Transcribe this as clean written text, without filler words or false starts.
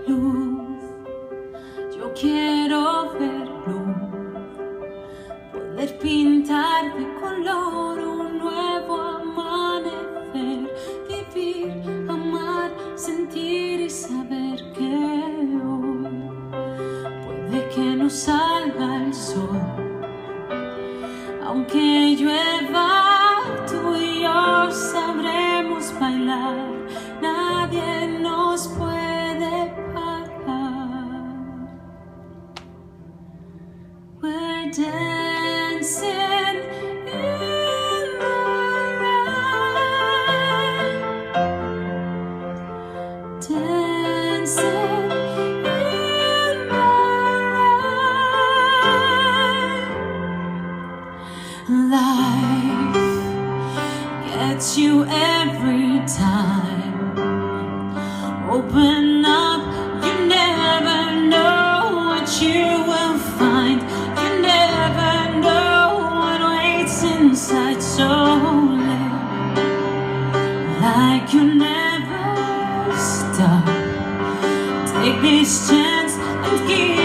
luz. Yo quiero ver luz, poder pintar de color un nuevo amanecer, vivir, amar, sentir y saber que hoy puede que no salga el sol, aunque llueva, tú y yo sabremos bailar, nadie nos puede parar. We're dancing in the rain, dancing in the rain. Life gets you every time. Open up, you never know what you will find. You never know what waits inside, so live like you never stop. Take this chance and give